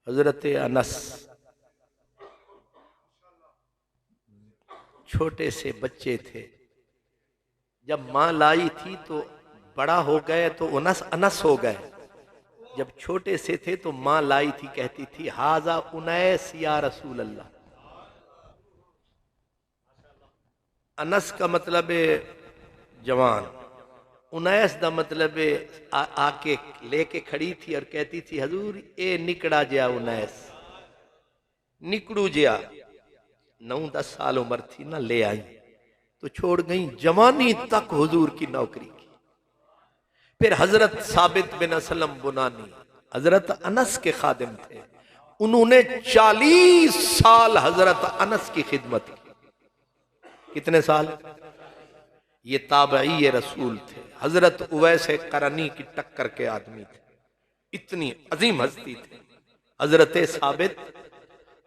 हजरत अनस छोटे से बच्चे थे, जब माँ लाई थी तो बड़ा हो गए तो अनस अनस हो गए। जब छोटे से थे तो माँ लाई थी, कहती थी हाजा उनैस या रसूल अल्लाह। अनस का मतलब है जवान, उनैस का मतलब है आके लेके खड़ी थी और कहती थी हजूर ए निकड़ा जया उनैस, निकड़ू जया। 9-10 साल उम्र थी ना, ले आई तो छोड़ गई, जवानी तक हुजूर की नौकरी की। फिर हजरत साबित बिन असलम बुनानी हजरत अनस के खादिम थे, उन्होंने 40 साल हजरत अनस की खिदमत की। कितने साल? ये ताबई रसूल थे, हजरत उवैस करनी की टक्कर के आदमी थे, इतनी अजीम हस्ती थे हजरत साबित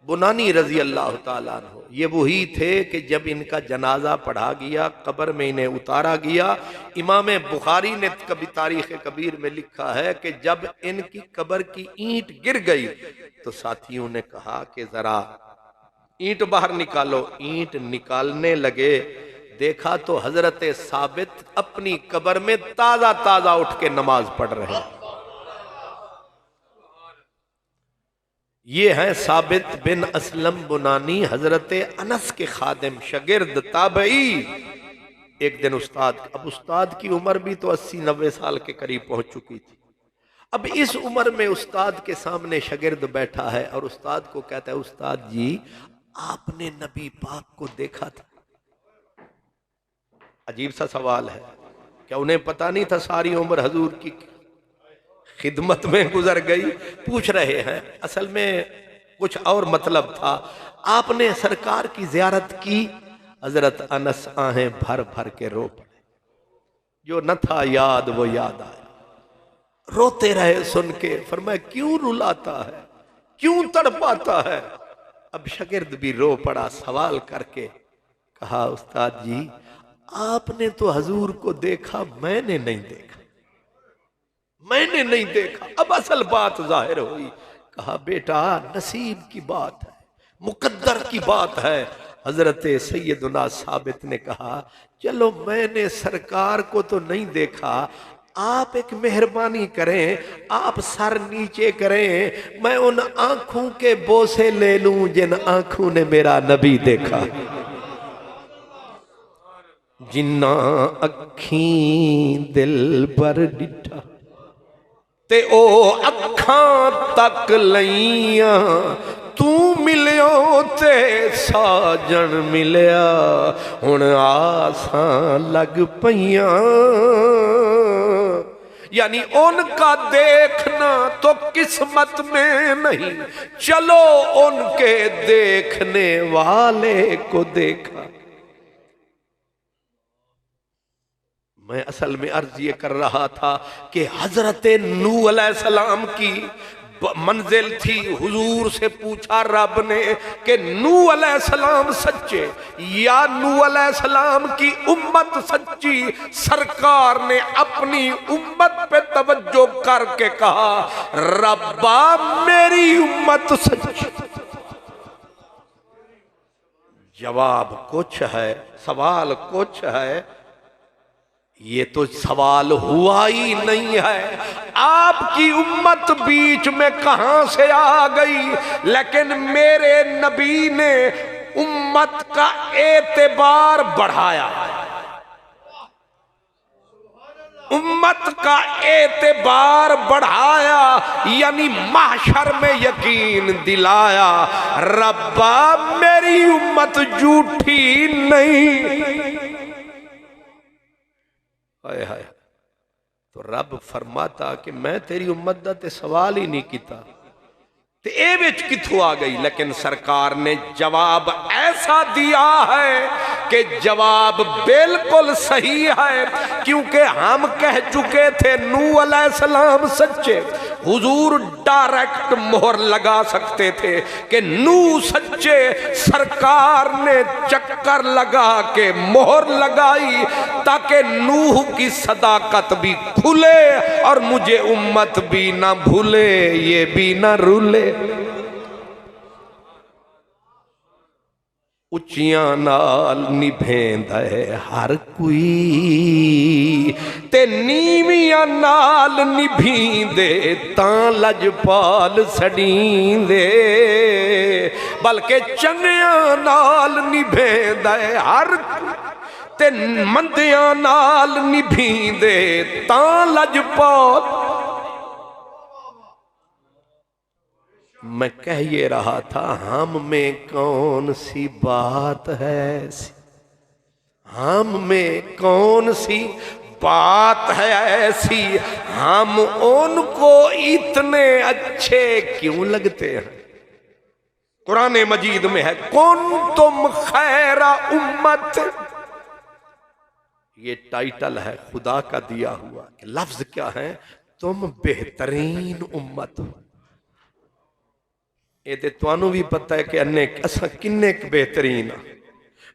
बुनानी रजी अल्लाह ताला अन्हु। ये वही थे कि जब इनका जनाजा पढ़ा गया, कब्र में इन्हें उतारा गया, इमाम बुखारी ने कभी तारीख कबीर में लिखा है कि जब इनकी कब्र की ईंट गिर गई तो साथियों ने कहा कि जरा ईंट बाहर निकालो। ईंट निकालने लगे, देखा तो हजरत साबित अपनी कब्र में ताजा ताजा उठ के नमाज पढ़ रहे हैं। ये हैं साबित बिन असलम बुनानी, हजरत अनस के खादिम, शगिर्द, ताबई। एक दिन उस्ताद, अब उस्ताद की उम्र भी तो 80-90 साल के करीब पहुंच चुकी थी। अब इस उम्र में उस्ताद के सामने शगिर्द बैठा है और उस्ताद को कहता है उस्ताद जी आपने नबी पाक को देखा था? अजीब सा सवाल है, क्या उन्हें पता नहीं था सारी उम्र हजूर की खिदमत में गुजर गई? पूछ रहे हैं, असल में कुछ और मतलब था। आपने सरकार की जियारत की? हजरत अनस आहें भर भर के रो पड़े, जो न था याद वो याद आया, रोते रहे सुन के। फरमाया क्यों रुलाता है, क्यों तड़पाता है? अब शागिर्द भी रो पड़ा, सवाल करके कहा उस्ताद जी आपने तो हजूर को देखा, मैंने नहीं देखा, मैंने नहीं देखा। अब असल बात जाहिर हुई। कहा बेटा नसीब की बात है, मुकद्दर की बात है। हजरत सैयदुना साबित ने कहा चलो मैंने सरकार को तो नहीं देखा, आप एक मेहरबानी करें, आप सर नीचे करें, मैं उन आंखों के बोसे ले लूं जिन आंखों ने मेरा नबी देखा। जिन्ना अखी दिल पर डिठा ते ओ अखां तक लईया, तू मिलियो ते साजन मिलिया, हुण आसां लग पईयां। यानी उनका देखना तो किस्मत में नहीं, चलो उनके देखने वाले को देखा। मैं असल में अर्ज ये कर रहा था कि हजरत नूह अलैहिस्सलाम की मंजिल थी। हुजूर से पूछा रब ने कि नूह अलैहिस्सलाम सच्चे या नूह अलैहिस्सलाम की उम्मत सच्ची? सरकार ने अपनी उम्मत पे तवज्जो करके कहा रब्बा मेरी उम्मत सच्ची। जवाब कुछ है, सवाल कुछ है, ये तो सवाल हुआ ही नहीं है। आपकी उम्मत बीच में कहां से आ गई? लेकिन मेरे नबी ने उम्मत का एतबार बढ़ाया, उम्मत का एतबार बढ़ाया, यानी महशर में यकीन दिलाया रब्बा मेरी उम्मत झूठी नहीं। हाय हाय, तो रब फरमाता कि मैं तेरी उम्मत दा ते सवाल ही नहीं किता, ते ए विच किथों आ गई? लेकिन सरकार ने जवाब ऐसा दिया है कि जवाब बिल्कुल सही है, क्योंकि हम कह चुके थे नूह अलैहिस्सलाम सच्चे। हुजूर डायरेक्ट मोहर लगा सकते थे कि नूह सच्चे, सरकार ने चक्कर लगा के मोहर लगाई ताकि नूह की सदाकत भी खुले और मुझे उम्मत भी ना भूले, ये भी ना रूले। उच्चियां नाल निभेंदा है हर कोई, ते नीवियां नाल निभींदे तां लजपाल सड़ींदे। बल्कि चंगियां नाल निभेंदा है हर ते मंदियां नाल निभींदे तां लजपाल। मैं कह ये रहा था हम में कौन सी बात है, हम में कौन सी बात है ऐसी, हम उनको इतने अच्छे क्यों लगते हैं। कुरान मजीद में है कौन तुम खैरा उम्मत, ये टाइटल है खुदा का दिया हुआ। लफ्ज क्या है, तुम बेहतरीन उम्मत हो। ये तो तुहानू भी पता है कि अन्ने असा किन्ने बेहतरीन,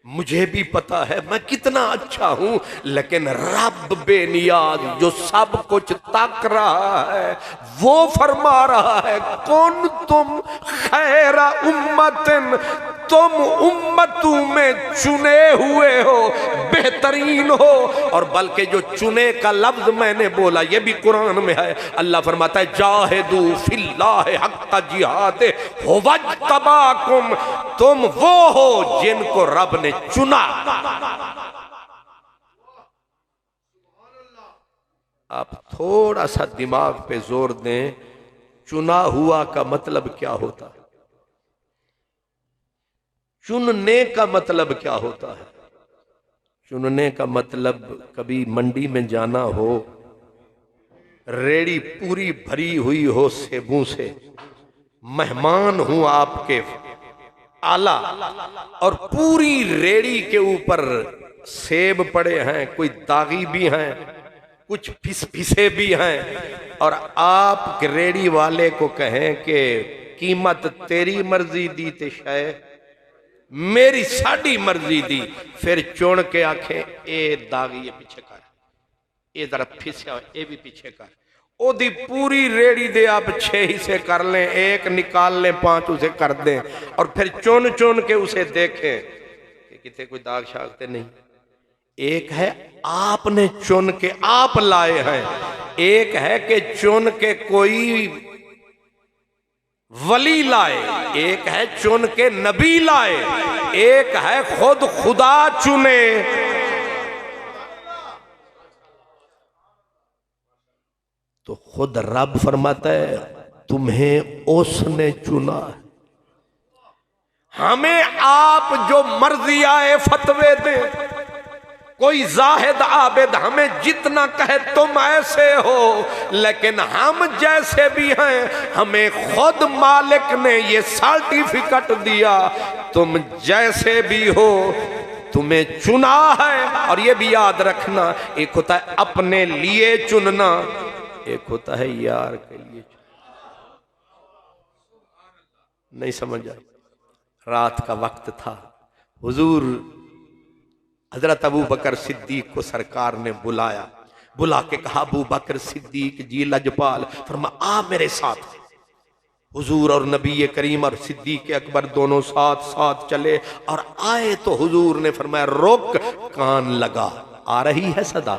मुझे भी पता है मैं कितना अच्छा हूं, लेकिन रब बेनियाज जो सब कुछ ताक रहा है वो फरमा रहा है कौन तुम खैरा उम्मतिन, तुम उम्मतों में चुने हुए हो, बेहतरीन हो। और बल्कि जो चुने का लफ्ज मैंने बोला ये भी कुरान में है। अल्लाह फरमाता है जाहिदू फिल्लाह हक्का जिहाद हुवज्तबाकुम, तुम वो हो जिनको रब ने चुना। आप थोड़ा सा दिमाग पे जोर दें, चुना हुआ का मतलब क्या होता है, चुनने का मतलब क्या होता है। चुनने का मतलब कभी मंडी में जाना हो, रेड़ी पूरी भरी हुई हो सेबों से, मेहमान हूं आपके आला और पूरी रेड़ी के ऊपर सेब पड़े हैं, कोई दागी भी हैं कुछ फिसे भी हैं, और आप रेड़ी वाले को कहें कि कीमत तेरी मर्जी दी ते शायद मेरी साड़ी मर्जी दी, फिर चुन के आखे ए दागी ये पीछे कर, ये जरा फिसया ये भी पीछे कर, ओदी पूरी रेड़ी दे आप 6 हिस्से कर लें, एक निकाल लें 5 उसे कर दें, और फिर चुन चुन के उसे देखें कि कितने कोई दाग शाग तो नहीं। एक है आपने चुन के आप लाए हैं, एक है कि चुन के कोई वली लाए, एक है चुन के नबी लाए, एक है खुद खुदा चुने। तो खुद रब फरमाता है तुम्हें उसने चुना है। हमें आप जो मर्जी आए फतवे दे, कोई जाहिद आबिद हमें जितना कहे तुम ऐसे हो, लेकिन हम जैसे भी हैं हमें खुद मालिक ने ये सर्टिफिकेट दिया तुम जैसे भी हो तुम्हें चुना है। और ये भी याद रखना, एक होता है अपने लिए चुनना, एक होता है यार के लिए। नहीं समझ आया। रात का वक्त था, हुजूर हजरत अबू बकर सिद्दीक को सरकार ने बुलाया, बुला के कहा अबू बकर सिद्दीक जी लजपाल, फरमा आ मेरे साथ। हुजूर और नबी करीम और सिद्दीक अकबर दोनों साथ साथ चले और आए तो हुजूर ने फरमाया रोक, कान लगा, आ रही है सदा।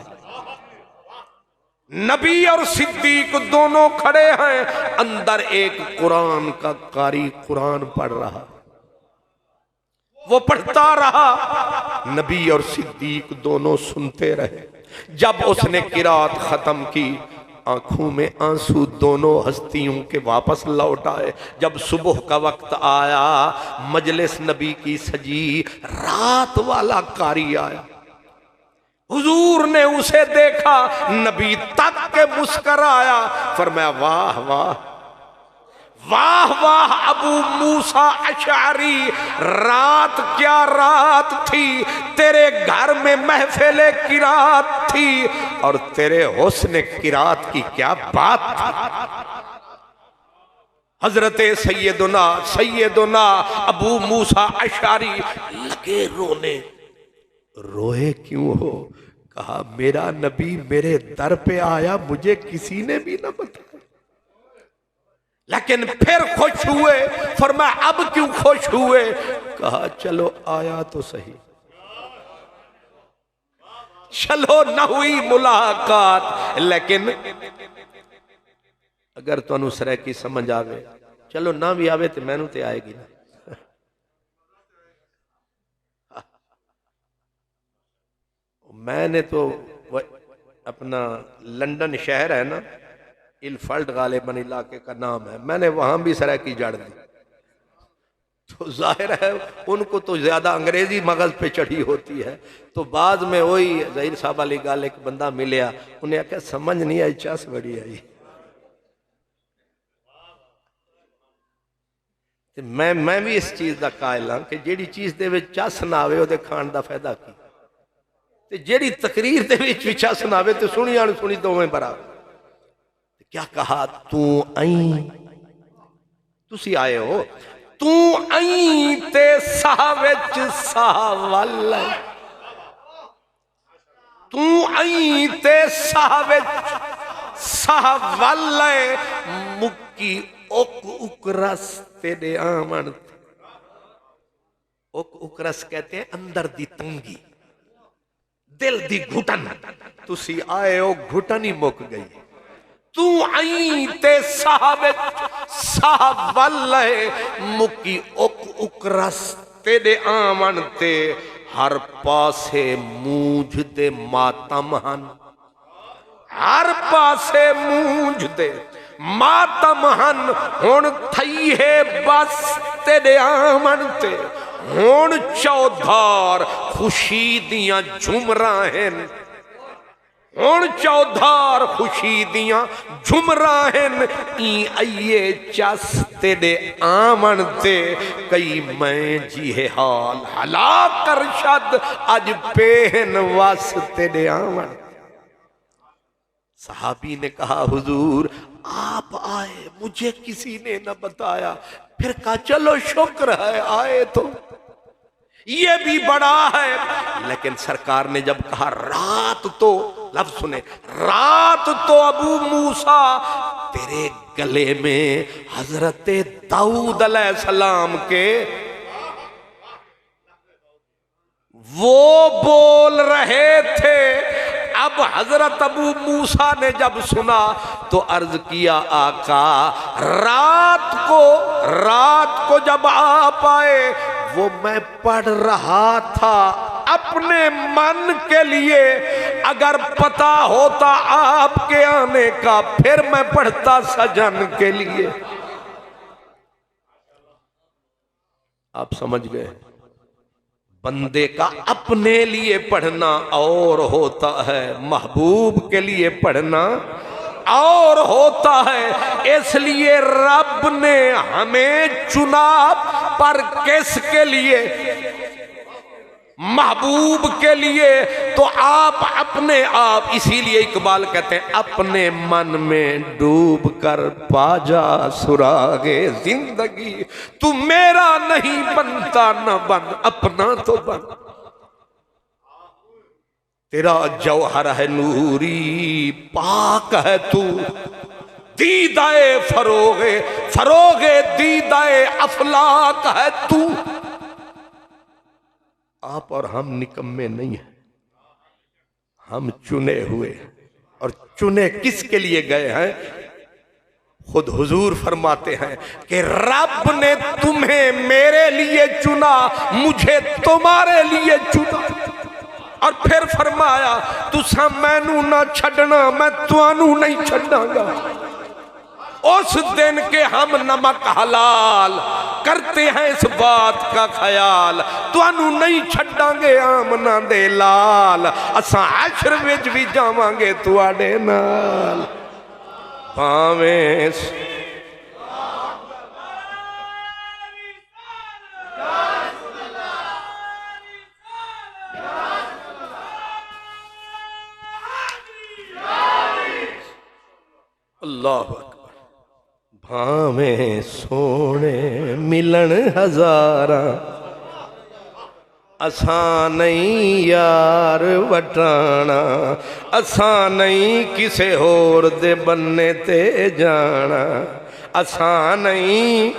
नबी और सिद्दीक दोनों खड़े हैं, अंदर एक कुरान का कारी कुरान पढ़ रहा, वो पढ़ता रहा, नबी और सिद्दीक दोनों सुनते रहे। जब उसने किरात खत्म की, आंखों में आंसू दोनों हस्तियों के वापस लौट आए। जब सुबह का वक्त आया, मजलिस नबी की सजी, रात वाला कारी आया, हुजूर ने उसे देखा, नबी तक के मुस्कराया, फरमाया वाह वाह वाह वाह अबू मूसा अशअरी, रात क्या रात थी, तेरे घर में महफिले किरात थी और तेरे हुस्न किरात की क्या बात थी। हजरते सैयदुना अबू मूसा अशअरी लगे रोने। रोए क्यों हो? कहा मेरा नबी मेरे दर पे आया, मुझे किसी ने भी ना बताया, लेकिन फिर खुश हुए। फरमाया अब क्यों खुश हुए? कहा चलो आया तो सही, चलो न हुई मुलाकात, लेकिन अगर तुहानू सरैकी समझ आवे, चलो ना भी आवे तो मैनू तो आएगी ना। मैंने तो अपना लंदन शहर है ना, इल्फल्ड गालिबन इलाके का नाम है, मैंने वहां भी सरैकी जड़ दी। तो जाहिर है उनको तो ज्यादा अंग्रेजी मगज पे चढ़ी होती है। तो बाद में वही जहीर साहब वाली गाल एक बंदा मिलया, उन्हें आख्या समझ नहीं आई, चस बड़ी आई। मैं भी इस चीज का कायल हाँ कि जिहड़ी चीज दे विच चस ना आवे उहदे खाण दा फायदा की, ते जिहड़ी तकरीर दे विच भी चस ना आवे ते सुनिया नूं सुनी दोवें बराबर। क्या कहा? तू आई, तुसी आए हो, तू आई ते साह विच साह वल, तू आई ते साह विच साह वल, मुक्की उक उकरस तेरे आमन। उक उकरस कहते हैं अंदर दी तंगी, दिल दी घुटन। तुसी आए हो, घुटन ही मुक गई। तू आई ते साह विच साह वल, मुक्की उक उकरस तेरे आमन ते, हर पासे मूंझ दे मातम हन, हर पासे मूंझ दे मातम हन। हुण थई है बस तेरे आमन ते, हुण चौधार खुशी दियां झुमरां हैं, हुण चौधार खुशी दियां झुमरां हैं। ई आइए चस तेरे आमन ते, कई मैं जी हाल हला कर शद, अज पेहन वस तेरे आमन। सहाबी ने कहा हुजूर आप आए, मुझे किसी ने न बताया। फिर कहा चलो शुक्र है आए तो, ये भी बड़ा है। लेकिन सरकार ने जब कहा रात तो, लफ्ज सुने, रात तो अबू मूसा तेरे गले में हजरत दाऊद अलैहिस्सलाम के वो बोल रहे थे। अब हजरत अबू मूसा ने जब सुना तो अर्ज किया आका रात को जब आप आए, वो मैं पढ़ रहा था अपने मन के लिए। अगर पता होता आपके आने का, फिर मैं पढ़ता सजन के लिए। आप समझ गए, बंदे का अपने लिए पढ़ना और होता है, महबूब के लिए पढ़ना और होता है। इसलिए रब ने हमें चुना, पर किसके लिए? महबूब के लिए। तो आप अपने आप, इसीलिए इकबाल कहते हैं अपने मन में डूब कर पा जा सुरागे जिंदगी, तू मेरा नहीं बनता न बन, अपना तो बन। तेरा जौहर है नूरी, पाक है तू, दीदाए फरोगे दीदाए अफलाक है तू। आप और हम निकम्मे नहीं हैं, हम चुने हुए। और चुने किसके लिए गए हैं? खुद हुजूर फरमाते हैं कि रब ने तुम्हें मेरे लिए चुना, मुझे तुम्हारे लिए चुना। और फिर फरमाया तुसा मैनू ना छड़ना, मैं तुहानू नहीं छड़ांगा। उस दिन के हम नमक हलाल करते हैं इस बात का ख्याल, तुहानू नहीं छड़ांगे आमना दे लाल, असां हशर विच भी जावांगे तुहाडे नाल। भावें अल्लाह अकबर। भावें सोने मिलन हजारा, असां नहीं यार वटाना, असां नहीं किसे होर दे बन्ने ते जाना, आसान नहीं।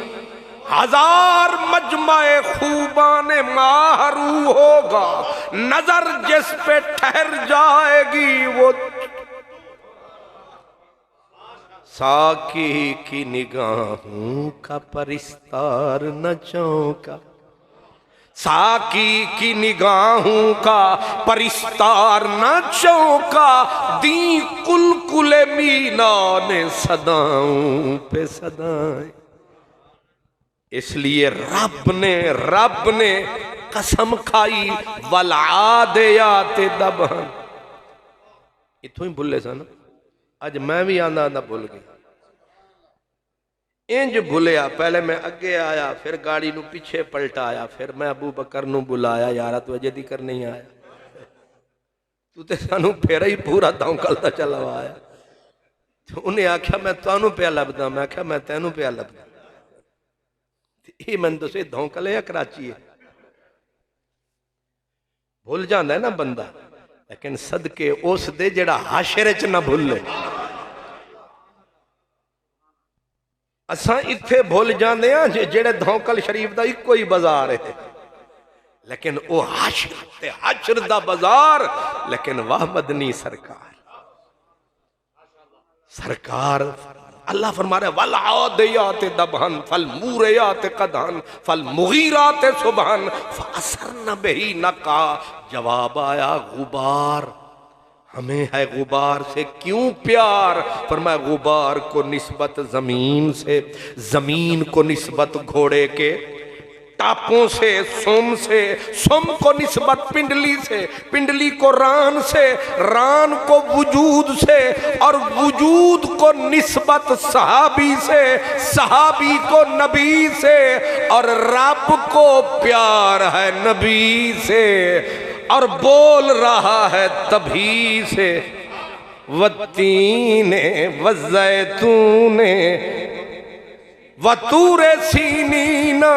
हजार मजमाए खूबान माहरू होगा, नजर जिस पे ठहर जाएगी वो साकी की निगाहों का परिस्तार न चौंका, साकी की निगाहों का परिस्तार न चौंका, दी कुलकुले मीना ने सदाओं पे सदाएं। इसलिए रब ने कसम खाई, वलादियात दबहन। इथों ही भुले सन, अज मैं भी आंदा आंदा भुल गया। इंज भुलिया, पहले मैं अगे आया, फिर गाड़ी नू पीछे पलटाया, फिर मैं अबू बकर नू बुलाया, यार तू अजे तक नहीं आया, तू तो सानू फिर ही पूरा दौकलता चला आया। तो उन्हें आख्या मैं तुहानू पिया लभदा, मैं आख्या मैं तैनू पिया लभदा। ये मैं दसे दौकले या कराची है, भुल जाता है ना बंदा, लेकिन सदके उस दे जेड़ा हाशरे च ना भुले। असा इत्थे भुल जाते हैं जेड़े धौकल शरीफ का इको ही बाजार है, लेकिन वो हाशर दा बाजार। लेकिन वाह मदनी सरकार, सरकार अल्लाह फरमा रहे वल आदियात दबहन फल मूरियात कदहन फल मुगीरात सुबहन फअसरन बिही नका। जवाब आया गुबार, हमें है गुबार से क्यों प्यार। फरमाया गुबार को निस्बत जमीन से, जमीन को निस्बत घोड़े के टापों से, सोम को निस्बत पिंडली से, पिंडली को रान से, रान को वजूद से, और वजूद को निस्बत सहाबी से, सहाबी को नबी से, और रब को प्यार है नबी से, और बोल रहा है तभी से। वत्तीने वज़ैतूने वतूरे सीनीना।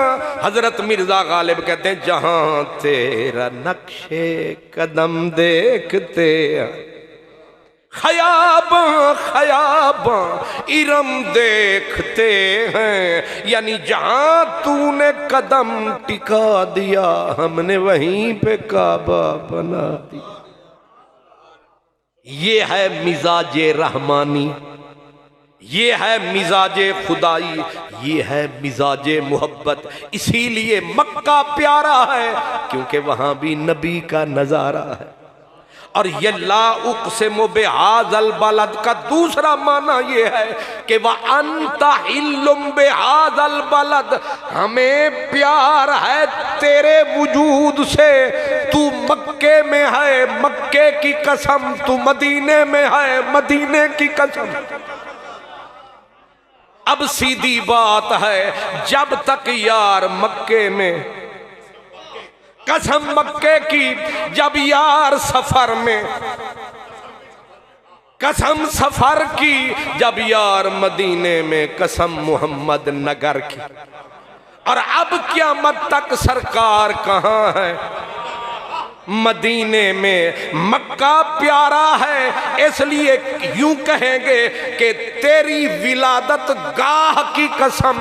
हजरत मिर्जा गालिब कहते हैं जहां तेरा नक्शे कदम देखते खयाबां खयाबां इरम देखते हैं, यानी जहां तूने कदम टिका दिया हमने वहीं पे काबा बना दिया। ये है मिजाजे रहमानी, ये है मिजाजे खुदाई, ये है मिजाजे मोहब्बत। इसीलिए मक्का प्यारा है क्योंकि वहां भी नबी का नजारा है। और ये ला उक़सिमु बिहाज़ल बलद का दूसरा माना ये है कि वह अंता हिल्लुम बिहाज़ल बलद, हमें प्यार है तेरे वजूद से। तू मक्के में है मक्के की कसम, तू मदीने में है मदीने की कसम। अब सीधी बात है, जब तक यार मक्के में, कसम मक्के की, जब यार सफर में, कसम सफर की, जब यार मदीने में, कसम मोहम्मद नगर की। और अब क़यामत तक सरकार कहाँ है? मदीने में। मक्का प्यारा है इसलिए यूं कहेंगे कि तेरी विलादत गाह की कसम,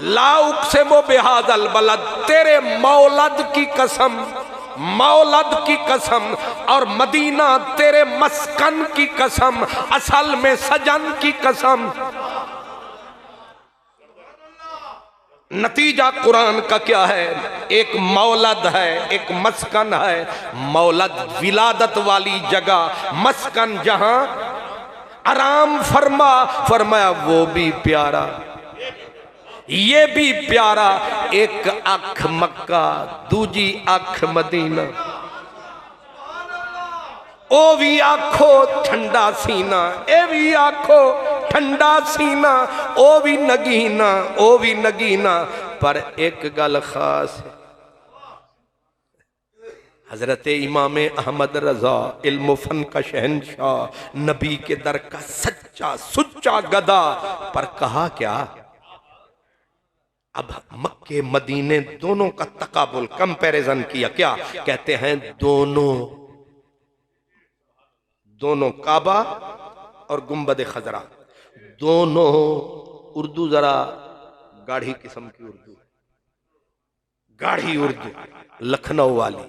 ला उक़सिमु बिहाज़ल बलद, तेरे मौलद की कसम, मौलद की कसम, और मदीना तेरे मस्कन की कसम, असल में सजन की कसम। नतीजा कुरान का क्या है? एक मौलद है, एक मस्कन है। मौलद विलादत वाली जगह, मस्कन जहां आराम फरमाया वो भी प्यारा, ये भी प्यारा। एक अख मक्का, दूजी अख मदीना। ओ भी आखो ठंडा सीना, ए भी आखो ठंडा सीना, ओ भी नगीना, ओ भी नगीना। पर एक गल खास है, हजरत इमाम अहमद रजा इल्म फन का शहनशाह, नबी के दर का सच्चा सुच्चा गदा। पर कहा क्या? अब मक्के मदीने दोनों का तकाबुल, कंपैरिजन किया। क्या कहते हैं? दोनों काबा और गुंबद खजरा, दोनों उर्दू जरा गाढ़ी किस्म की उर्दू, गाढ़ी उर्दू लखनऊ वाली,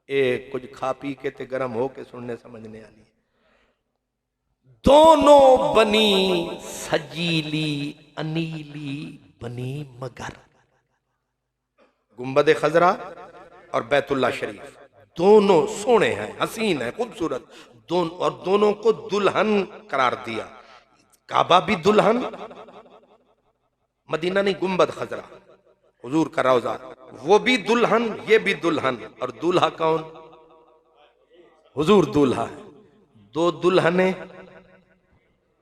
ये कुछ खा पी के ते गरम हो के सुनने समझने वाली। दोनों बनी सजीली अनीली बनी मगर, गुंबद खजरा और बैतुल्ला शरीफ दोनों सोने हैं, हसीन है, खूबसूरत, दोनों, और दोनों को दुल्हन करार दिया। काबा भी दुल्हन, मदीना नहीं गुंबद खजरा हुजूर का रोजा, वो भी दुल्हन ये भी दुल्हन, और दूल्हा कौन? हुजूर दूल्हा है। दो दुल्हने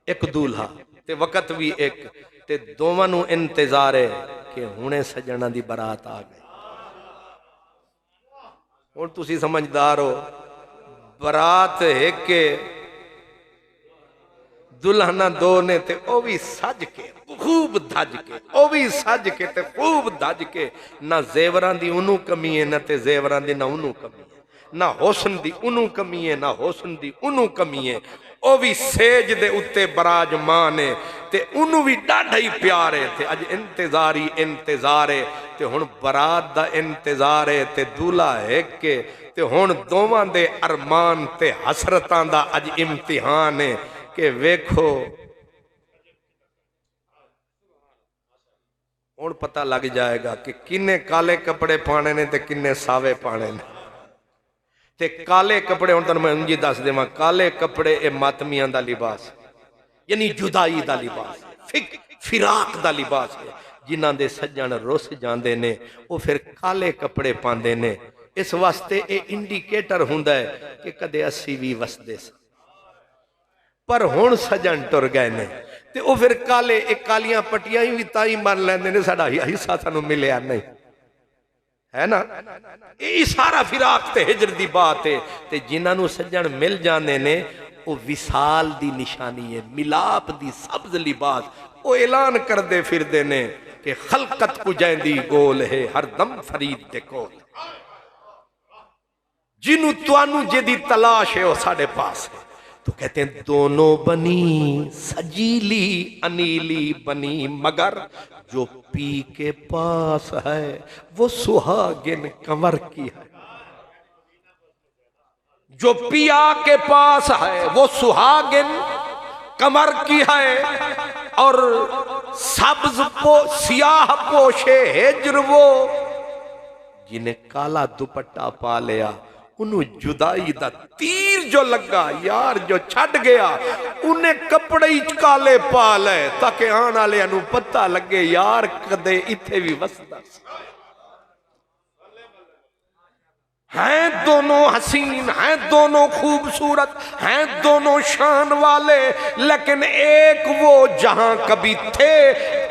एक दूल्हा ते वक़्त भी एक, ते दोवां नूं इंतजार है कि हुणे सजणा दी बरात आ गई। हुण तुसी समझदार हो, बरात एक के दुल्हना दो ने, ते ओ भी सज के खूब धज के, ओ भी सज के ते खूब धज के, ना जेवरां दी उन्नू कमी है, ना ते जेवरां दी ना उन्नू कमी है, ना हुस्न दी उन्नू कमी है, ना हुस्न दी उन्नू कमी है। ओ भी सेज दे उत्ते बराजमान है, ते उन्नू भी डाढ़ा ही प्यार है, ते अज इंतजार ही इंतजार है, ते हुण बरात दा इंतजार है, ते दूल्हा है के, ते हुण दोवां दे अरमान ते हसरतां दा अज इम्तिहान है कि वेखो हुण पता लग जाएगा कि किन्ने काले कपड़े पाने ने ते किन्ने सावे पाने ने। ते काले कपड़े हुण तुहानूं मैं उंजी दस देवां, काले कपड़े ए मातमियां दा लिबास, यानी जुदाई दा लिबास, फिराक दा लिबास है। जिन्हां दे सज्जण रुस जांदे ने वो फिर काले कपड़े पांदे ने। इस वास्ते ये इंडिकेटर हुंदा है कि कदे असी भी वसदे स, पर हुण सजन टुर गए ने, ते वो फिर काले एक कालियां पट्टियां भी ताई मन लैंदे ने, साडा हिस्सा सानू मिलिया नहीं है ना। ये सारा फिराक ते हिजर दी बात है। ते जिन्हां नू सज्जन मिल जांदे ने वो विसाल दी निशानी है, मिलाप दी सब्ज लिबास। वो ऐलान करदे फिरदे ने कि खलकत कुजैंदी गोल है हर दम फरीद दे कोल, जिन्हू तुहानू जेदी तलाश है वो साडे पास है। तो कहते हैं दोनों बनी सजीली अनीली बनी मगर, जो पी के पास है वो सुहागिन कंवर की है। जो पिया के पास है वो सुहागिन कमर की है। और सब्ज सियाह पोशे हिजर वो, जिन्हें काला दुपट्टा पा लिया, उन्हें जुदाई दा तीर जो लगा यार, जो छड़ गया उन्हें कपड़े ही काले पा ले, ताकि आने वाले नूं पता लगे यार कदे इत्थे भी वसदा। हैं दोनों हसीन, हैं दोनों खूबसूरत, हैं दोनों शान वाले, लेकिन एक वो जहां कभी थे,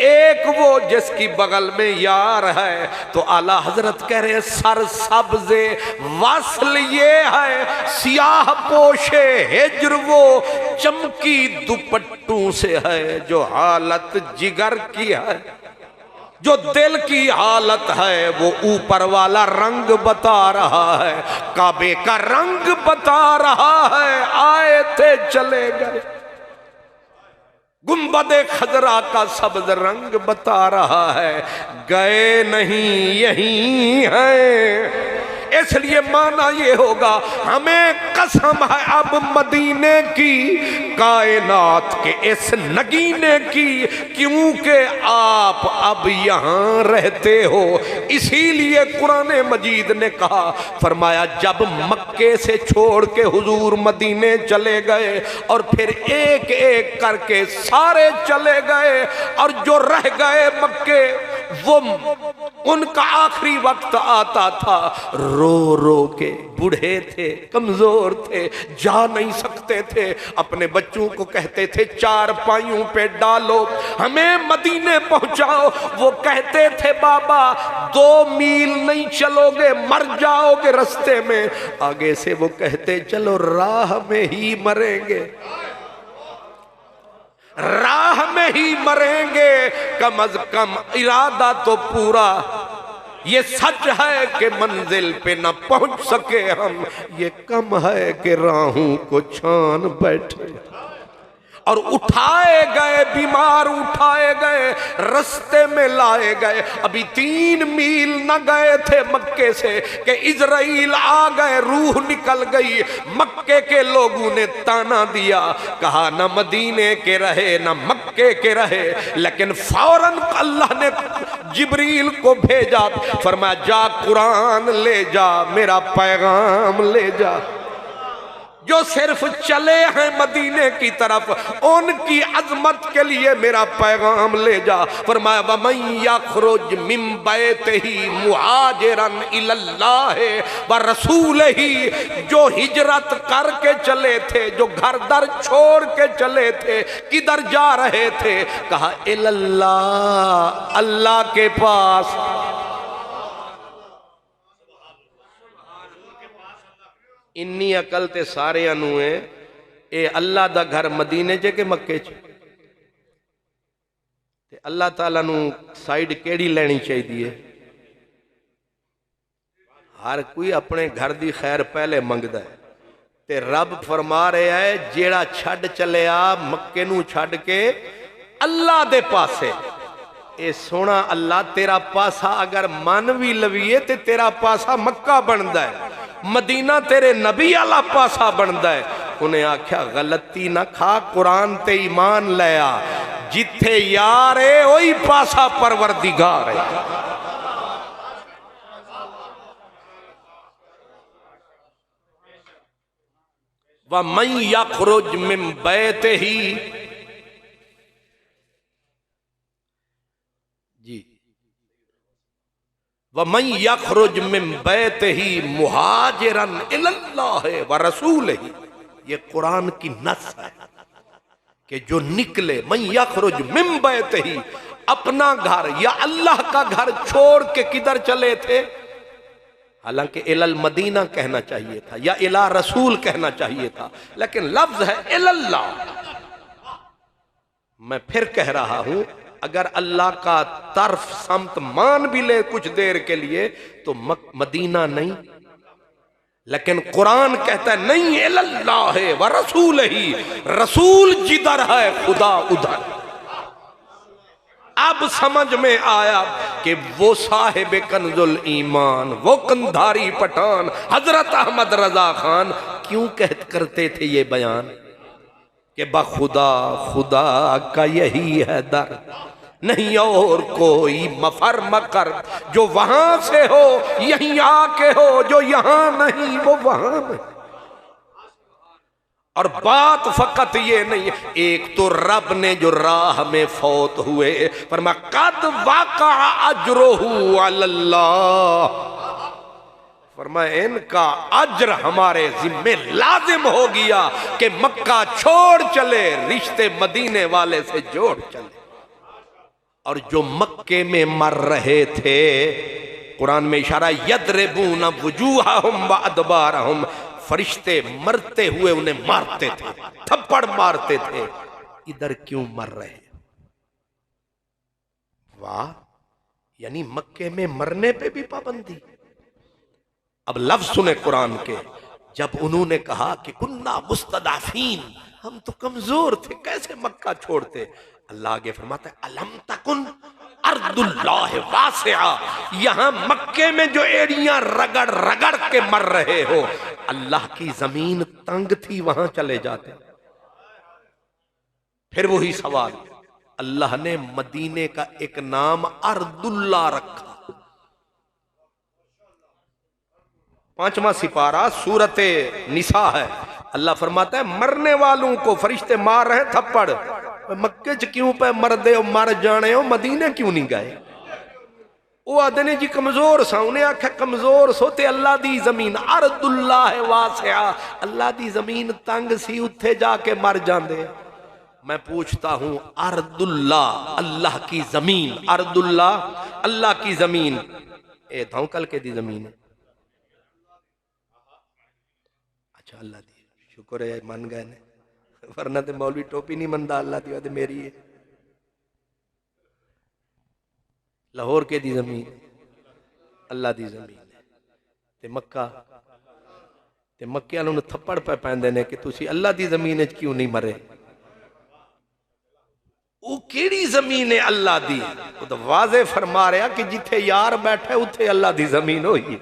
एक वो जिसकी बगल में यार है। तो आला हजरत कह रहे सर सब्ज़े वस्ल ये है, सियाह पोशे हिजर वो, चमकी दुपट्टों से है जो हालत जिगर की है। जो दिल की हालत है वो ऊपर वाला रंग बता रहा है, काबे का रंग बता रहा है। आए थे चले गए, गुंबदे खजरा का सब्ज रंग बता रहा है, गए नहीं यही है। इसलिए माना ये होगा हमें कसम है अब मदीने की, कायनात के इस नगीने की, क्योंकि आप अब यहाँ रहते हो। इसीलिए कुरान मजीद ने कहा, फरमाया जब मक्के से छोड़ के हुजूर मदीने चले गए और फिर एक एक करके सारे चले गए, और जो रह गए मक्के वो उनका आखिरी वक्त आता था, रो रो के, बूढ़े थे, कमजोर थे, जा नहीं सकते थे, अपने बच्चों को कहते थे चार पाइयों पे डालो हमें मदीने पहुंचाओ। वो कहते थे बाबा 2 मील नहीं चलोगे मर जाओगे रास्ते में। आगे से वो कहते चलो राह में ही मरेंगे, राह में ही मरेंगे, कम अज कम इरादा तो पूरा। ये सच है कि मंजिल पे न पहुंच सके हम, ये कम है कि राहों को छान बैठे। और उठाए गए, बीमार उठाए गए, रास्ते में लाए गए। अभी 3 मील न गए थे मक्के से कि इजराइल आ गए, रूह निकल गई। मक्के के लोगों ने ताना दिया, कहा न मदीने के रहे न मक्के के रहे, लेकिन फौरन अल्लाह ने जिब्रील को भेजा, फरमाया जा कुरान ले जा, मेरा पैगाम ले जा। जो सिर्फ चले हैं मदीने की तरफ, उनकी अजमत के लिए मेरा पैगाम ले जा। फरमाया वमन यखरुज मिन बैतिही मुहाजिरन इलल्लाह व रसूलिही, जो हिजरत करके चले थे, जो घर दर छोड़ के चले थे, किधर जा रहे थे? कहा इलल्लाह, अल्लाह के पास। इन्नी अकल ते सारे नूं है, ये अल्लाह दा घर मदीने च के मक्के च? ते अल्लाह ताला नूं साइड केड़ी लेनी चाहिए? हर कोई अपने घर दी खैर पहले मंगदा है, ते रब फरमा रहा है जेड़ा छड़ चलिया मक्के नूं छड़ के अल्लाह दे पासे। ए सोना अल्लाह तेरा पासा अगर मन भी लवीए ते तेरा पासा मक्का बनता है, मदीना तेरे नबी आला पासा बनता है। उन्हें आख्या गलती ना खा, कुरान ते ईमान लिया, जिथे यार है वही पासा परवरदिगार है। व मन यखरुज मिन बैतिही, जी, वमन यखरुज मिन बैतिही मुहाजिरन इलल्लाह व रसूलिही, ये कुरान की नस है कि जो निकले, मन यखरुज मिन बैतिही, अपना घर या अल्लाह का घर छोड़ के किधर चले थे? हालांकि इलल मदीना कहना चाहिए था या इला रसूल कहना चाहिए था, लेकिन लफ्ज है इलल्लाह। मैं फिर कह रहा हूं, अगर अल्लाह का तरफ समत मान भी ले कुछ देर के लिए तो मदीना नहीं, लेकिन कुरान कहता है नहीं, इलल्लाह व रसूल ही, रसूल जिधर है खुदा उधर। अब समझ में आया कि वो साहिब कंजुल ईमान, वो कंधारी पठान हजरत अहमद रजा खान क्यों करते थे ये बयान कि बखुदा खुदा का यही है दर, नहीं और कोई मफर मकर, जो वहां से हो यहीं आके हो, जो यहां नहीं वो वहां में। और बात फकत ये नहीं है, एक तो रब ने जो राह में फौत हुए, फरमा कद वाका अजरुहु अल्लाह, फरमा इनका अज्र हमारे जिम्मे लाजिम हो गया कि मक्का छोड़ चले, रिश्ते मदीने वाले से जोड़ चले। और जो मक्के में मर रहे थे, कुरान में इशारा यदरिबूना वुजूहहुम व अदबारहुम, फरिश्ते मरते हुए उन्हें मारते थे, थप्पड़ मारते थे, इधर क्यों मर रहे? वाह, यानी मक्के में मरने पे भी पाबंदी। अब लफ्ज सुने कुरान के, जब उन्होंने कहा कि कुन्ना मुस्तदाफीन, हम तो कमजोर थे, कैसे मक्का छोड़ते? अल्लाह आगे फरमाता है अलम तकुन अर्दुल्लाह वासिआ, यहां मक्के में जो एड़ियां रगड़ रगड़ के मर रहे हो, अल्लाह की जमीन तंग थी, वहां चले जाते। फिर वही सवाल, अल्लाह ने मदीने का एक नाम अर्दुल्ला रखा। 5वां सिपारा सूरते निसा है, अल्लाह फरमाता है मरने वालों को फरिश्ते मार रहे थप्पड़, मक्के च क्यों पे मर दे, मर जाने हो, मदीने क्यों नहीं गए? वो आदे ने जी कमजोर सा, उन्हें आख्या कमजोर सो ते अल्लाह दी जमीन अर्दुल्लाह वासिआ, अल्लाह दी जमीन तंग सी, उत्थे जाके मर जाते। मैं पूछता हूं अर्दुल्लाह अल्लाह की जमीन, अर्दुल्लाह अल्लाह की जमीन, ए धौकल के दी जमीन है? अच्छा अल्लाह दी, शुक्र है मन गए ने, वरना तो मौलवी टोपी नहीं मनता, अल्लाह दी बात मेरी है। लाहौर के दी जमीन अल्लाह दी जमीन है, ते मक्का ते मक्के वालों थप्पड़ पे पैंदे ने कि तुसी अल्लाह दी जमीन क्यों नहीं मरे? वो केड़ी जमीन है अल्लाह दी? वो तो वाजे फरमा रहा कि जिथे यार बैठे उथे अल्लाह दी जमीन होगी।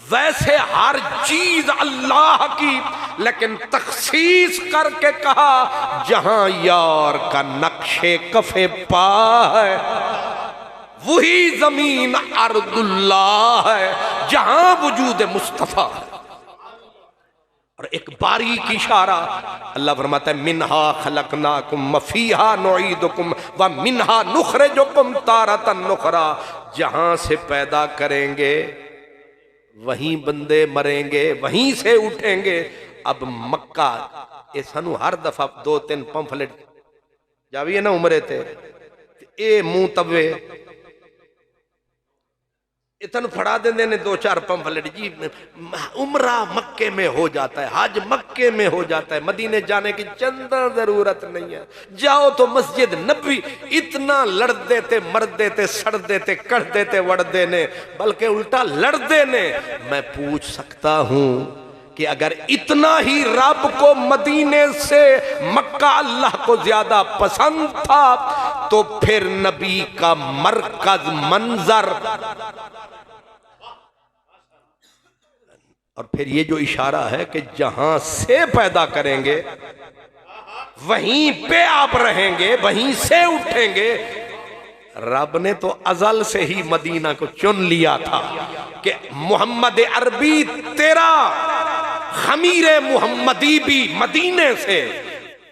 वैसे हर चीज अल्लाह की, लेकिन तखसीस करके कहा जहां यार का नक्शे कफे पा है वही जमीन अर्दुल्लाह है, जहां वजूद मुस्तफा है। और एक बारीक इशारा अल्लाह फरमाता है मिन्हा खलकनाकुम वफीहा नुईदुकुम व मिन्हा नुखरिजुकुम तारतन नुखरा। जहां से पैदा करेंगे वहीं बंदे मरेंगे, वहीं से उठेंगे। अब मक्का ये सानू हर दफा 2-3 पंफलेट जाविए ना उमरे थे ए मुंह तवे इतन फड़ा देंगे ने 2-4 पंफलेट जी उमरा मक्के में हो जाता है, हज मक्के में हो जाता है, मदीने जाने की चंदा जरूरत नहीं है। जाओ तो मस्जिद नबी इतना लड़ देते मर देते सड़ देते कट देते वड़ देने, बल्कि उल्टा लड़ देने। मैं पूछ सकता हूं कि अगर इतना ही रब को मदीने से मक्का अल्लाह को ज्यादा पसंद था तो फिर नबी का मरकज मंजर और फिर ये जो इशारा है कि जहां से पैदा करेंगे वहीं पे आप रहेंगे, वहीं से उठेंगे। रब ने तो अजल से ही मदीना को चुन लिया था कि मोहम्मद अरबी तेरा खमीरे मोहम्मदी भी मदीने से,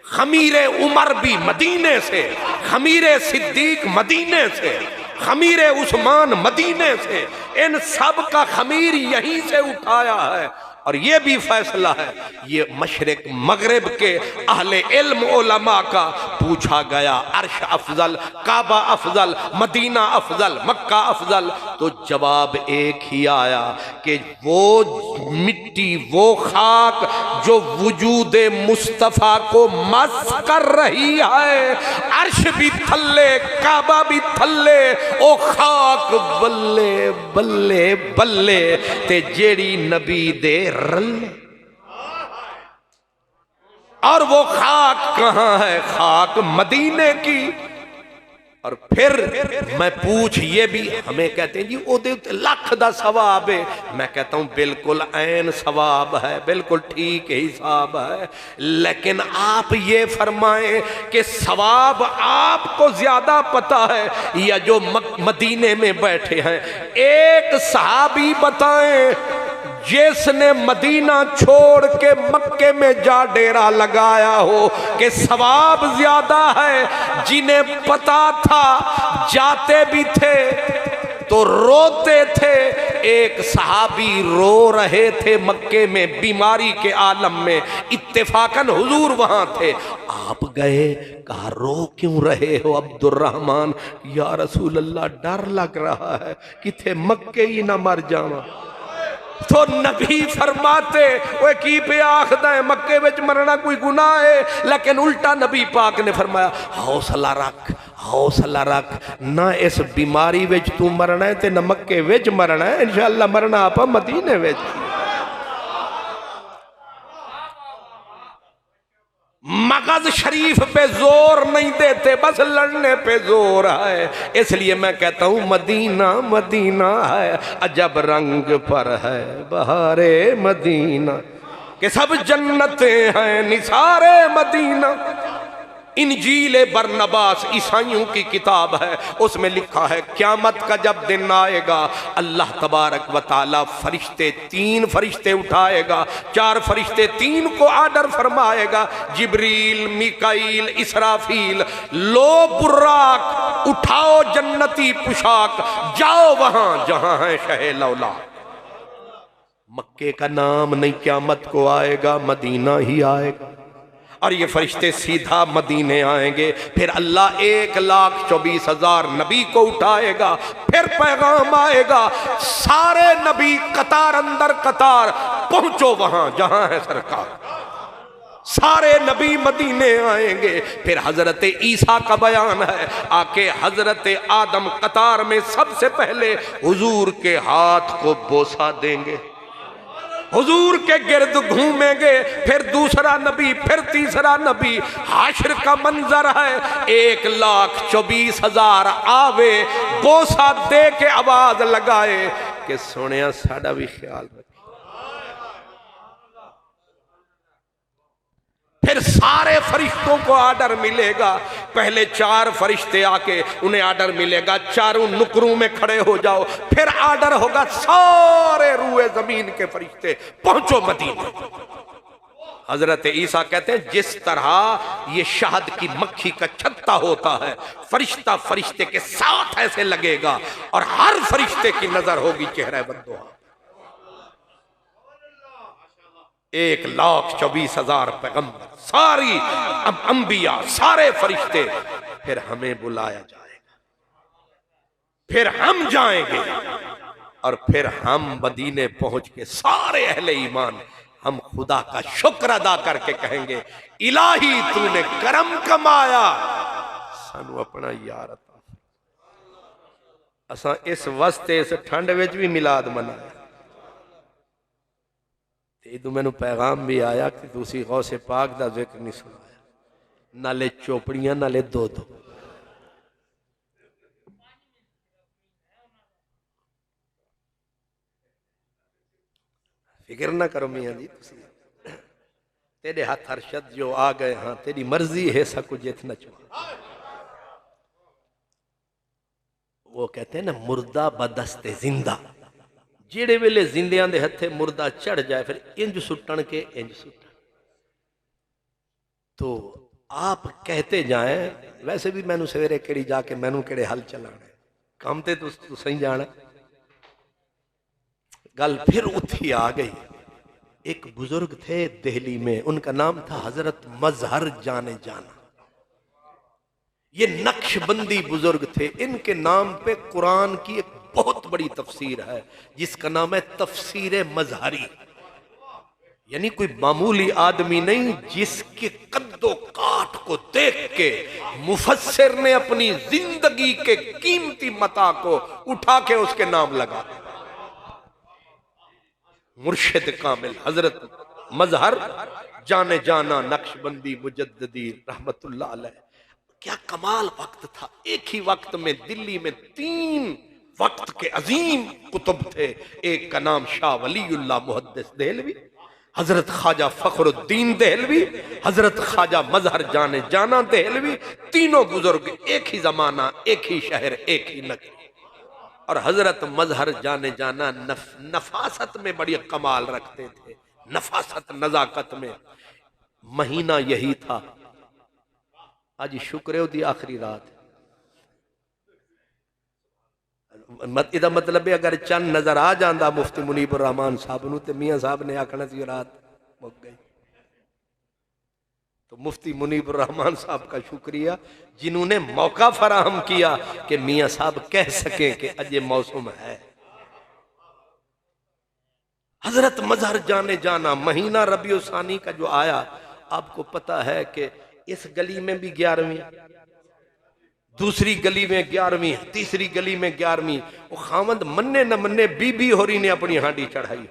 खमीरे उमर भी मदीने से, खमीरे सिद्दीक मदीने से, खमीरे उस्मान मदीने से, इन सब का खमीर यहीं से उठाया है। और ये भी फैसला है, ये मशरिक मगरिब के अहले इल्म उलमा का पूछा गया अर्श अफजल, काबा अफजल, मदीना अफजल, मक्का अफजल, तो जवाब एक ही आया कि वो मिट्टी वो खाक जो वजूदे मुस्तफ़ा को मस कर रही है, अर्श भी थल्ले काबा भी थल्ले, ओ खाक बल्ले बल्ले बल्ले ते जेड़ी नबी दे रल्ले। और वो खाक कहां है? खाक मदीने की। और फिर मैं पूछ ये भी हमें कहते हैं जी ओदे लख दा सवाब है, मैं कहता हूं बिल्कुल ऐन सवाब है, बिल्कुल ठीक हिसाब है। लेकिन आप ये फरमाएं कि सवाब आपको ज्यादा पता है या जो मदीने में बैठे हैं? एक सहाबी बताएं जिसने मदीना छोड़ के मक्के में जा डेरा लगाया हो कि सवाब ज्यादा है। जिन्हें पता था जाते भी थे तो रोते थे। एक सहाबी रो रहे थे मक्के में बीमारी के आलम में, इत्तेफाकन हुजूर वहां थे। आप गए, कहा रो क्यों रहे हो अब्दुर्रहमान? या रसूल अल्लाह डर लग रहा है किथे मक्के ही ना मर जावा। तो नबी फरमाते वो की पे आखदा है मक्के विच मरना कोई गुनाह है, लेकिन उल्टा नबी पाक ने फरमाया हौसला रख, हौसला रख, ना इस बीमारी विच तू मरना है ते न मक्के विच मरना है, इंशाअल्लाह मरना आप मदीने विच। मगज शरीफ पे जोर नहीं देते, बस लड़ने पे जोर है। इसलिए मैं कहता हूं मदीना मदीना है, अजब रंग पर है बहारे मदीना, कि सब जन्नतें हैं निसारे मदीना। इंजील बरनबास ईसाइयों की किताब है, उसमें लिखा है क़यामत का जब दिन आएगा अल्लाह तबारक व तआला फरिश्ते 3 फरिश्ते उठाएगा, 4 फरिश्ते 3 को आर्डर फरमाएगा, जिब्रील मिकाईल इसराफील, लो बुर्राक उठाओ जन्नती पुशाक, जाओ वहां जहां है शहे लौला। मक्के का नाम नहीं क़यामत को आएगा, मदीना ही आएगा। और ये फरिश्ते सीधा मदीने आएंगे। फिर अल्लाह 1,24,000 नबी को उठाएगा, फिर पैगाम आएगा सारे नबी कतार अंदर कतार पहुंचो वहां जहां है सरकार। सारे नबी मदीने आएंगे। फिर हजरत ईसा का बयान है, आके हजरत आदम कतार में सबसे पहले हुजूर के हाथ को बोसा देंगे। हुजूर के गिर्द घूमेंगे, फिर दूसरा नबी, फिर तीसरा नबी। हाशर का मंजर है, 1,24,000 आवे, बोसा दे के आवाज लगाए कि सुनिया साडा भी ख्याल रखे। फिर सारे फरिश्तों को आर्डर मिलेगा। पहले 4 फरिश्ते आके उन्हें आर्डर मिलेगा, चारों नुकरों में खड़े हो जाओ। फिर आर्डर होगा सारे रूए जमीन के फरिश्ते पहुंचो मदीने। हजरत ईसा कहते हैं जिस तरह ये शहद की मक्खी का छत्ता होता है, फरिश्ता फरिश्ते के साथ ऐसे लगेगा और हर फरिश्ते की नजर होगी चेहरे बद्दुआ। 1,24,000 पैगंबर, सारी अंबिया, सारे फरिश्ते। फिर हमें बुलाया जाएगा, फिर हम जाएंगे और फिर हम मदीने पहुंच के सारे अहले ईमान हम खुदा का शुक्र अदा करके कहेंगे, इलाही तूने करम कमाया, सानू अपना यार अता। असा इस वास्ते इस ठंड विच भी मिलाद मनाया। तो मैनू पैगाम भी आया कि तुसी गौसे पाक दा जिक्र नहीं सुनाया, नाले चोपड़ियां नाले दो। फिक्र ना करो मियां जी, तेरे हाथ अरशद जो आ गए, हाँ तेरी मर्जी है सब कुछ जितना चुआ। वो कहते हैं ना, मुर्दा बदस्ते जिंदा, जेड़े वेले जिंदियां दे हथे मुर्दा चढ़ जाए फिर इंज सुटन के इंज सुटन। तो आप कहते जाए, वैसे भी मैनू सवेरे केड़ी जाके मैनू केड़े हल चलाना है, काम ते तो सही जाना। गल फिर उठी आ गई। एक बुजुर्ग थे दिल्ली में, उनका नाम था हजरत मजहर जाने जाना। ये नक्शबंदी बुजुर्ग थे। इनके नाम पे कुरान की एक बहुत बड़ी तफसीर है जिसका नाम है तफसीर मजहरी। यानी कोई मामूली आदमी नहीं, जिसके कद्दो काट को देख के मुफस्सिर ने अपनी जिंदगी के कीमती मता को उठा के उसके नाम लगा। मुर्शिद कामिल हजरत मजहर जाने जाना नक्शबंदी मुजद्ददी रहमतुल्लाह अलैह। क्या कमाल वक्त था। एक ही वक्त में दिल्ली में 3 वक्त के अजीम कुतुब थे। एक का नाम शाह वलीउल्लाह मुहद्दिस देहलवी, हजरत ख्वाजा फखरुद्दीन देहलवी, हजरत ख्वाजा मजहर जाने जाना देहलवी। तीनों बुजुर्ग एक ही जमाना, एक ही शहर, एक ही नगर। और हजरत मजहर जाने जाना नफासत में बड़ी कमाल रखते थे, नफासत नजाकत में। महीना यही था, आज शुक्र है उसकी आखिरी रात। इदा मतलब है अगर चंद नजर आ जाता मुफ्ती मुनीबुर रहमान साहब नूं ते मियां साहब ने आखना सी रात मुक गई। तो मुफ्ती मुनीबुर रहमान साहब का शुक्रिया जिन्होंने मौका फराहम किया कि मियां साहब कह सके कि आज ये मौसम है। हजरत मजहर जाने जाना महीना रबीउल सानी का जो आया, आपको पता है कि इस गली में भी 11वीं, दूसरी गली में 11वीं, तीसरी गली में 11वीं। वो खामद मन्ने न मन्ने बीबी होरी ने अपनी हांडी चढ़ाई।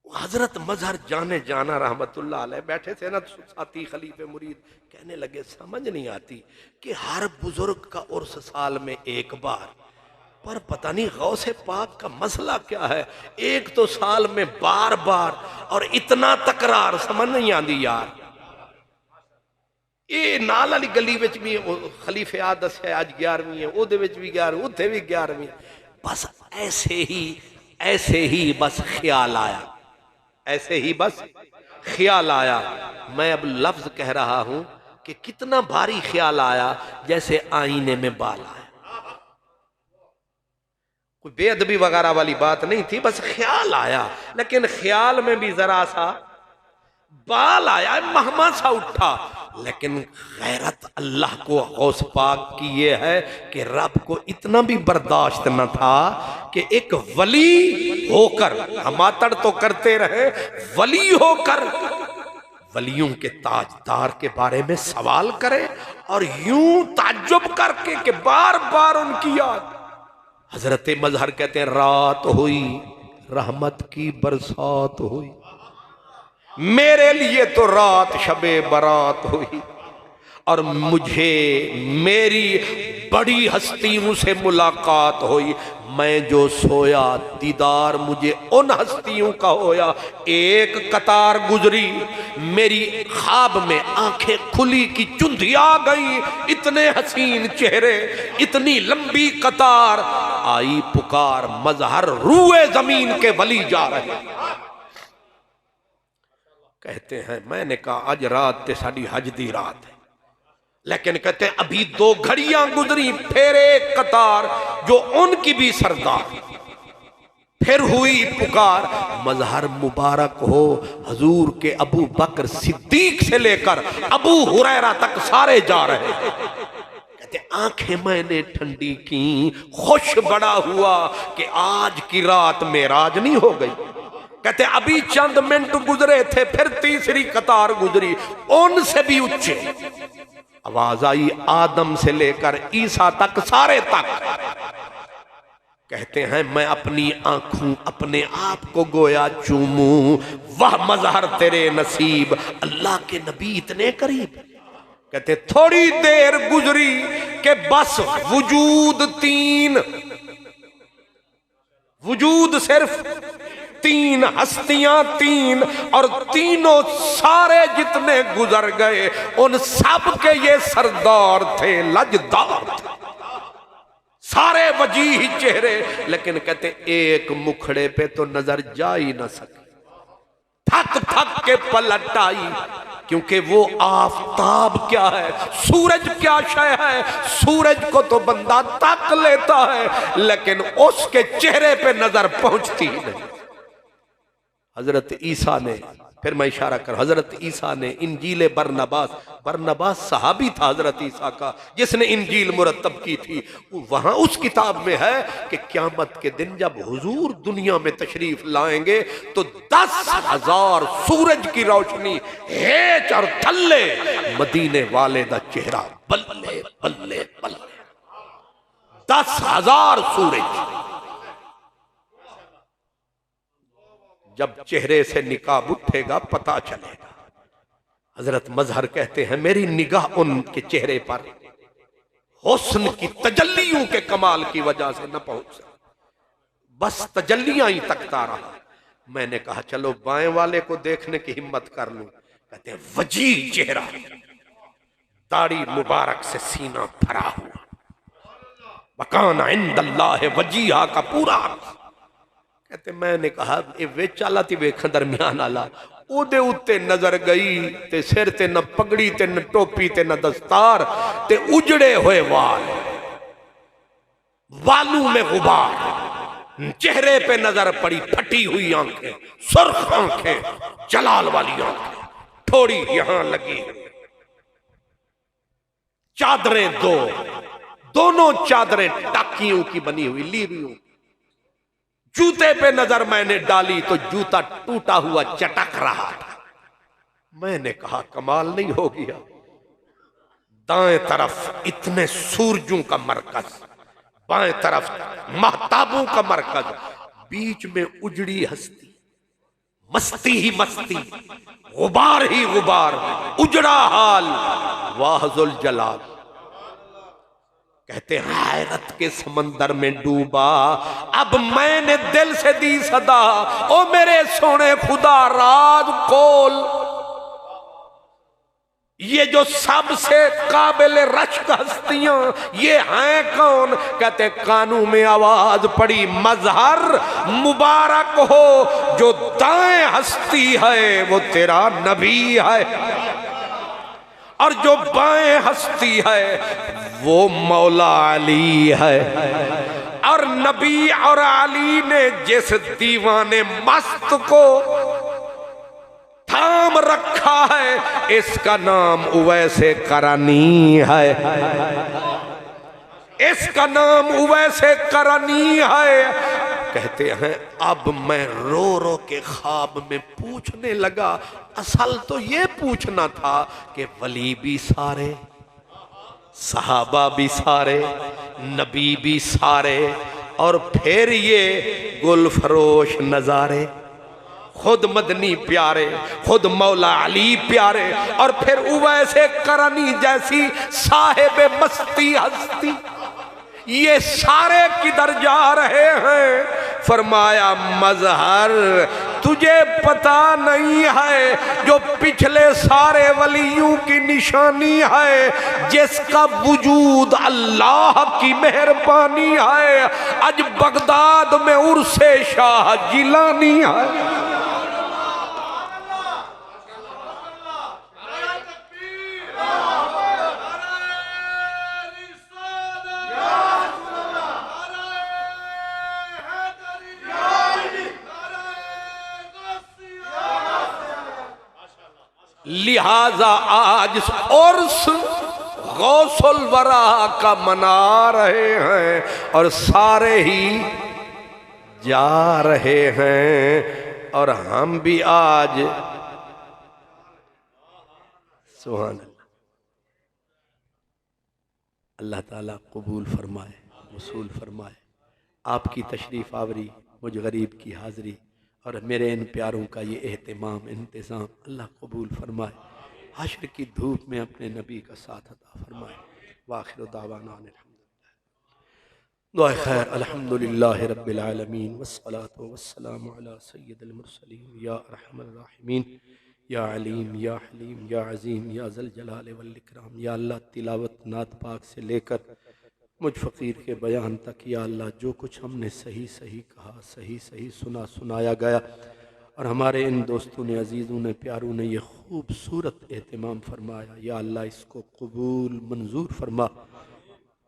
हजरत मजहर जाने जाना रहमतुल्लाह अलैह बैठे थे ना, साथी खलीफे मुरीद कहने लगे समझ नहीं आती कि हर बुजुर्ग का उर्स साल में एक बार, पर पता नहीं गौसे पाक का मसला क्या है। एक तो साल में बार बार और इतना तकरार समझ नहीं आती यार। ये नाल वाली गली विच भी खलीफे आ दस्या अज 11वीं है, उहदे विच भी 11वीं, उत्थे भी 11वीं। बस ऐसे ही बस ख्याल आया, ऐसे ही बस ख्याल आया। मैं अब लफ्ज कह रहा हूं कि कितना भारी ख्याल आया, जैसे आईने में बाल आया। कोई बेअदबी वगैरह वाली बात नहीं थी, बस ख्याल आया। लेकिन ख्याल में भी जरा सा बाल आया, महमा सा उठा। लेकिन गैरत अल्लाह को गौस पाक की ये है कि रब को इतना भी बर्दाश्त न था कि एक वली होकर, हमातड़ तो करते रहे, वली होकर वलियों के ताजदार के बारे में सवाल करे और यूं ताज्जुब करके कि बार बार उनकी याद। हजरत मजहर कहते हैं रात हुई रहमत की बरसात हुई, मेरे लिए तो रात शबे बारात हुई, और मुझे मेरी बड़ी हस्तियों से मुलाकात हुई। मैं जो सोया दीदार मुझे उन हस्तियों का होया। एक कतार गुजरी मेरी ख्वाब में, आंखें खुली की चुंधी आ गई, इतने हसीन चेहरे, इतनी लंबी कतार, आई पुकार मजहर रूए जमीन के वली जा रहे। कहते हैं मैंने कहा आज रात ते साड़ी हज दी रात है, लेकिन कहते हैं अभी 2 घड़ियां गुजरी, फिर एक कतार जो उनकी भी सरदार, फिर हुई पुकार मजहर मुबारक हो हजूर के अबू बकर सिद्दीक से लेकर अबू हुरैरा तक सारे जा रहे हैं। कहते आंखें मैंने ठंडी की, खुश बड़ा हुआ कि आज की रात मेराज नहीं हो गई। कहते अभी चंद मिनट गुजरे थे, फिर तीसरी कतार गुजरी, उनसे भी ऊंचे आवाज आई, आदम से लेकर ईसा तक सारे तक। कहते हैं मैं अपनी आंखों अपने आप को गोया चूमू, वह मजहर तेरे नसीब, अल्लाह के नबी इतने करीब। कहते थोड़ी देर गुजरी कि बस वजूद 3, वजूद सिर्फ 3, हस्तियां 3, और तीनों सारे जितने गुजर गए उन सब के ये सरदार थे, लजदार थे, सारे वजीह चेहरे। लेकिन कहते एक मुखड़े पे तो नजर जा ही ना सकी, थक थक के पलट आई, क्योंकि वो आफताब क्या है, सूरज क्या शय है, सूरज को तो बंदा तक लेता है लेकिन उसके चेहरे पे नजर पहुंचती ही नहीं। हजरत ईसा ने, फिर मैं इशारा कर, हजरत ईसा ने इंजील बरनबास, बरनबास सहाबी था हजरत ईसा का जिसने इंजील मुरतब की थी, वहां उस किताब में है कि क़यामत के दिन जब हुजूर दुनिया में तशरीफ लाएंगे तो 10,000 सूरज की रोशनी हेच और थल्ले मदीने वाले दा चेहरा बल्ले बल्ले बल्ले, 10,000 सूरज। जब चेहरे से निकाब उठेगा पता चलेगा। हजरत मजहर कहते हैं मेरी निगाह उनके चेहरे पर हुस्न की तजल्लियों के कमाल की वजह से न पहुंच सकी, बस तजल्लियां ही तकता रहा। मैंने कहा चलो बाएं वाले को देखने की हिम्मत कर लूं। कहते हैं वजीह चेहरा, दाढ़ी मुबारक से सीना भरा हुआ, वकाना इंदल्लाह वजीहा का पूरा। कहते मैंने कहा ये विच आला ती वेख दरमियान आला, ओदे उत्ते नजर गई ते सिर ते न पगड़ी ते न टोपी ते न दस्तार ते उजड़े हुए वाल, बालू में गुबार, चेहरे पे नजर पड़ी फटी हुई आंखें, सुर्ख आंखें, जलाल वाली आंखें, थोड़ी यहां लगी, चादरें दोनों चादरें टाकियों की बनी हुई लीरियों। जूते पे नजर मैंने डाली तो जूता टूटा हुआ चटक रहा था। मैंने कहा कमाल नहीं हो गया, दाएं तरफ इतने सूरजों का मरकज, बाएं तरफ महताबों का मरकज, बीच में उजड़ी हस्ती, मस्ती ही मस्ती, गुबार ही गुबार, उजड़ा हाल, वाहजुल जलाल। कहते हैं हैरत के समंदर में डूबा, अब मैंने दिल से दी सदा, ओ मेरे सोने खुदा राज खोल, ये जो सबसे काबिल रश्क हस्तियां ये हैं कौन। कहते कानों में आवाज पड़ी मजहर मुबारक हो, जो दाएं हस्ती है वो तेरा नबी है, और जो बाएं हस्ती है वो मौला अली है। और नबी और अली ने जिस दीवाने मस्त को थाम रखा है इसका नाम उवैसे करनी है, इसका नाम उवैसे करनी है। कहते हैं अब मैं रो रो के ख्वाब में पूछने लगा, असल तो ये पूछना था कि वली भी सारे, सहाबा भी सारे, नबी भी सारे, और फिर ये गुल फरोश नजारे, खुद मदनी प्यारे, खुद मौला अली प्यारे, और फिर उवैसे करनी जैसी साहिब मस्ती हस्ती, ये सारे किधर जा रहे हैं? फरमाया मजहर तुझे पता नहीं है जो पिछले सारे वलियों की निशानी है, जिसका वजूद अल्लाह की मेहरबानी है। आज बगदाद में उर्से शाह जिलानी है। लिहाजा आज उर्स गौसुल वरा का मना रहे हैं और सारे ही जा रहे हैं, और हम भी आज सुभान अल्लाह। अल्लाह ताला कबूल फरमाए, वसूल फरमाए आपकी तशरीफ आवरी, मुझ गरीब की हाज़री और मेरे इन प्यारों का ये एहतमाम इंतज़ाम अल्लाह कबूल फरमाए। हश्र की धूप में अपने नबी का साथ अता फरमाए। वाखिर दावाना दुआ खैर अल्हम्दुलिल्लाहि रब्बिल आलमीन वस्सलातु वस्सलामु अला सय्यिदिल मुरसलीन या अरहमर राहिमीन या अलीम या हलीम या अज़ीम या ज़ल जलाल वल इकराम। या अल्लाह तिलावत नात पाक से लेकर मुझ फ़कीर के बयान तक या अल्लाह जो कुछ हमने सही सही कहा, सही सही सुना, सुनाया गया, और हमारे इन दोस्तों ने, अजीज़ों ने, प्यारों ने ये खूबसूरत एहतमाम फरमाया, या अल्लाह इसको कबूल मंजूर फरमा।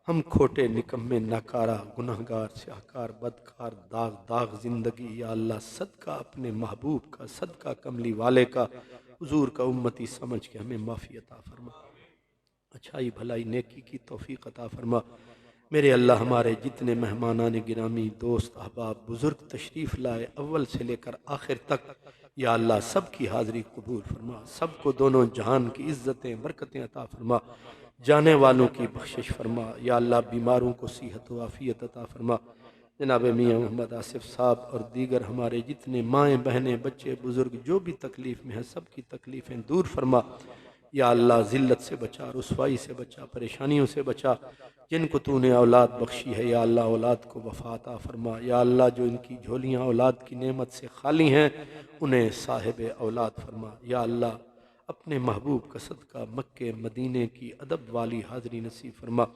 हम खोटे, निकम्मे, नाकारा, गुनहगार, शाहकार, बदकार, दाग दाग ज़िंदगी, या अल्लाह सदका अपने महबूब का, सदका कमली वाले का, हुजूर का उम्मती समझ के हमें माफ़ी अता फरमा, अच्छाई भलाई नेकी की तौफीक अता फरमा। मेरे अल्लाह हमारे जितने मेहमानान गिरामी, दोस्त, अहबाब, बुज़ुर्ग तशरीफ़ लाए अव्वल से लेकर आखिर तक, या अल्लाह सब की हाज़री कबूल फरमा, सबको दोनों जहान की इज़्ज़तें बरकतें अता फरमा, जाने वालों की बख्शिश फरमा। या अल्लाह बीमारों को सेहत व आफ़ियत अता फरमा। जनाब मियाँ मोहम्मद आसिफ साहब और दीगर हमारे जितने माएँ बहनें बच्चे बुज़ुर्ग जो भी तकलीफ़ में हैं, सब की तकलीफ़ें दूर फरमा। या अल्लाह ज़िल्लत से बचा, रुसवाई से बचा, परेशानियों से बचा। जिनको तूने औलाद बख्शी है या अल्लाह औलाद को वफ़ा अता फरमा। या अल्लाह जो इनकी झोलियाँ औलाद की नेमत से खाली हैं उन्हें साहिब औलाद फरमा। या अल्लाह अपने महबूब का सदका मक्के मदीने की अदब वाली हाज़री नसीब फरमा।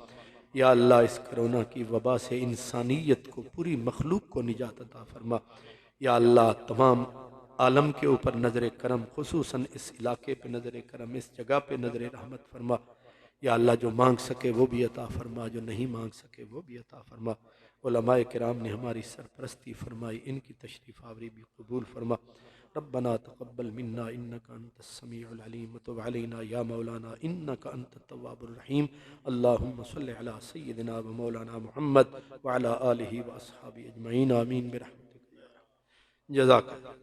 या अल्लाह इस कोरोना की वबा से इंसानियत को, पूरी मखलूक को निजात अता फरमा। या अल्लाह तमाम आलम के ऊपर नज़र करम, खुसूसन इस इलाके पे नज़र करम, इस जगह पे नज़र रहमत फरमा। या अल्लाह जो मांग सके वो भी अता फरमा, जो नहीं मांग सके वो भी अता फरमा। उलमाए किराम ने हमारी सरपरस्ती फरमाई, इनकी तशरीफ़ आवरी भी कबूल फरमा। रब्बना तक़ब्बल मिन्ना इन्नका अंतस समीउल अलीम व तुब अलैना या मौलाना इन्नका अंतत तव्वाबुर रहीम। अल्लाहुम्मा सल्लि अला सय्यिदिना व मौलाना मुहम्मद व अला आलिहि व अस्हाबिहि अजमईन आमीन बिरहमतिक या रब। जज़ाकल्लाह।